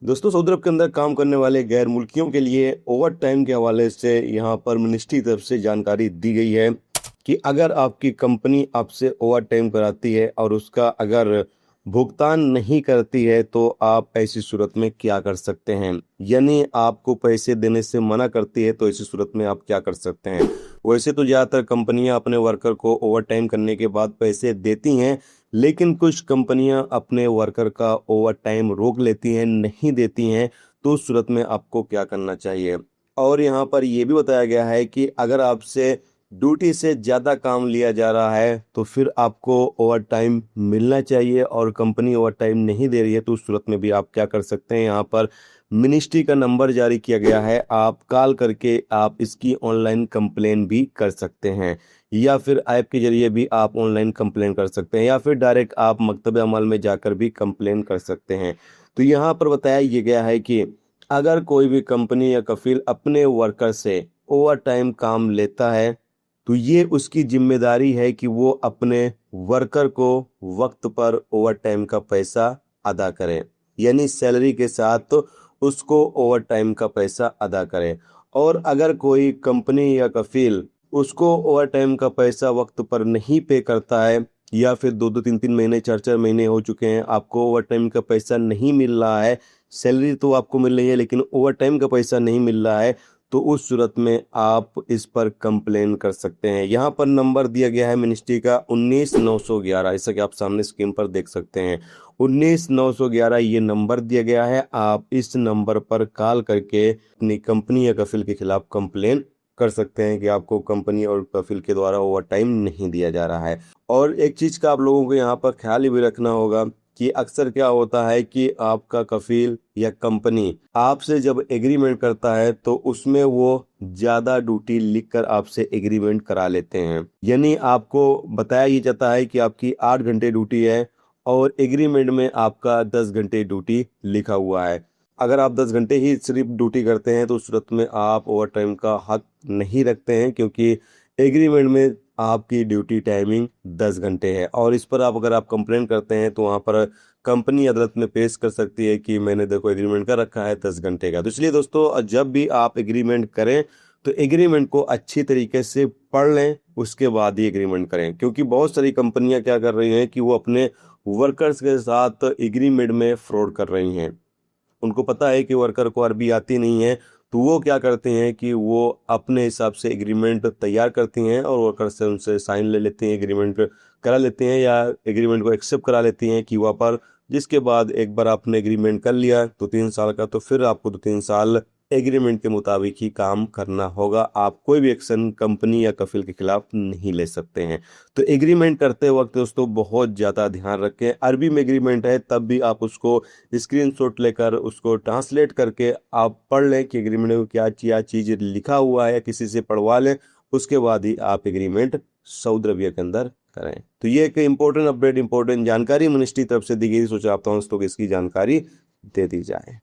दोस्तों, सऊदी अरब के अंदर काम करने वाले गैर मुल्कियों के लिए ओवर टाइम के हवाले से यहाँ पर मिनिस्ट्री की तरफ से जानकारी दी गई है कि अगर आपकी कंपनी आपसे ओवर टाइम कराती है और उसका अगर भुगतान नहीं करती है तो आप ऐसी सूरत में क्या कर सकते हैं। यानी आपको पैसे देने से मना करती है तो ऐसी सूरत में आप क्या कर सकते हैं। वैसे तो ज़्यादातर कंपनियां अपने वर्कर को ओवर टाइम करने के बाद पैसे देती हैं, लेकिन कुछ कंपनियां अपने वर्कर का ओवर टाइम रोक लेती हैं, नहीं देती हैं। तो उस सूरत में आपको क्या करना चाहिए। और यहाँ पर यह भी बताया गया है कि अगर आपसे ड्यूटी से ज़्यादा काम लिया जा रहा है तो फिर आपको ओवर टाइम मिलना चाहिए, और कंपनी ओवर टाइम नहीं दे रही है तो उस सूरत में भी आप क्या कर सकते हैं। यहाँ पर मिनिस्ट्री का नंबर जारी किया गया है, आप कॉल करके आप इसकी ऑनलाइन कंप्लेन भी कर सकते हैं, या फिर ऐप के जरिए भी आप ऑनलाइन कंप्लेन कर सकते हैं, या फिर डायरेक्ट आप मकतब अमल में जाकर भी कंप्लेन कर सकते हैं। तो यहाँ पर बताया ये गया है कि अगर कोई भी कंपनी या कफील अपने वर्कर से ओवर टाइम काम लेता है तो ये उसकी जिम्मेदारी है कि वो अपने वर्कर को वक्त पर ओवर टाइम का पैसा अदा करें, यानी सैलरी के साथ उसको ओवर टाइम का पैसा अदा करें। और अगर कोई कंपनी या कफील उसको ओवर टाइम का पैसा वक्त पर नहीं पे करता है, या फिर 2-2 3-3 महीने 4-4 महीने हो चुके हैं, आपको ओवर टाइम का पैसा नहीं मिल रहा है, सैलरी तो आपको मिल रही है लेकिन ओवर टाइम का पैसा नहीं मिल रहा है, तो उस सूरत में आप इस पर कंप्लेन कर सकते हैं। यहाँ पर नंबर दिया गया है मिनिस्ट्री का 19 911, जैसा कि आप सामने स्क्रीन पर देख सकते हैं। 19 911 ये नंबर दिया गया है। आप इस नंबर पर कॉल करके अपनी कंपनी या कफिल के खिलाफ कंप्लेन कर सकते हैं कि आपको कंपनी और कफिल के द्वारा ओवर टाइम नहीं दिया जा रहा है। और एक चीज़ का आप लोगों को यहाँ पर ख्याल भी रखना होगा कि अक्सर क्या होता है कि आपका कफील या कंपनी आपसे जब एग्रीमेंट करता है तो उसमें वो ज़्यादा ड्यूटी लिखकर आपसे एग्रीमेंट करा लेते हैं। यानी आपको बताया ही जाता है कि आपकी 8 घंटे ड्यूटी है और एग्रीमेंट में आपका 10 घंटे ड्यूटी लिखा हुआ है। अगर आप 10 घंटे ही सिर्फ ड्यूटी करते हैं तो उस सूरत में आप ओवर टाइम का हक नहीं रखते हैं, क्योंकि एग्रीमेंट में आपकी ड्यूटी टाइमिंग 10 घंटे है। और इस पर अगर आप कंप्लेन करते हैं तो वहाँ पर कंपनी अदालत में पेश कर सकती है कि मैंने देखो एग्रीमेंट कर रखा है 10 घंटे का। तो इसलिए दोस्तों, जब भी आप एग्रीमेंट करें तो एग्रीमेंट को अच्छी तरीके से पढ़ लें, उसके बाद ही एग्रीमेंट करें। क्योंकि बहुत सारी कंपनियां क्या कर रही हैं कि वो अपने वर्कर्स के साथ एग्रीमेंट में फ्रॉड कर रही हैं। उनको पता है कि वर्कर को अरबी आती नहीं है, तो वो क्या करते हैं कि वो अपने हिसाब से एग्रीमेंट तैयार करती हैं और वर्कर से उनसे साइन ले लेते हैं, एग्रीमेंट करा लेते हैं या एग्रीमेंट को एक्सेप्ट करा लेती हैं कि वहाँ पर। जिसके बाद एक बार आपने एग्रीमेंट कर लिया तो 3 साल का, तो फिर आपको 2-3 साल एग्रीमेंट के मुताबिक ही काम करना होगा। आप कोई भी एक्शन कंपनी या कफिल के खिलाफ नहीं ले सकते हैं। तो एग्रीमेंट करते वक्त दोस्तों बहुत ज़्यादा ध्यान रखें। अरबी में एग्रीमेंट है तब भी आप उसको स्क्रीनशॉट लेकर उसको ट्रांसलेट करके आप पढ़ लें कि एग्रीमेंट में क्या चीज़ लिखा हुआ है, या किसी से पढ़वा लें। उसके बाद ही आप एग्रीमेंट सऊदी अरबिया के अंदर करें। तो ये एक इंपॉर्टेंट अपडेट, इंपॉर्टेंट जानकारी मिनिस्ट्री तरफ से दी गई। सोचा आप दोस्तों को इसकी जानकारी दे दी जाए।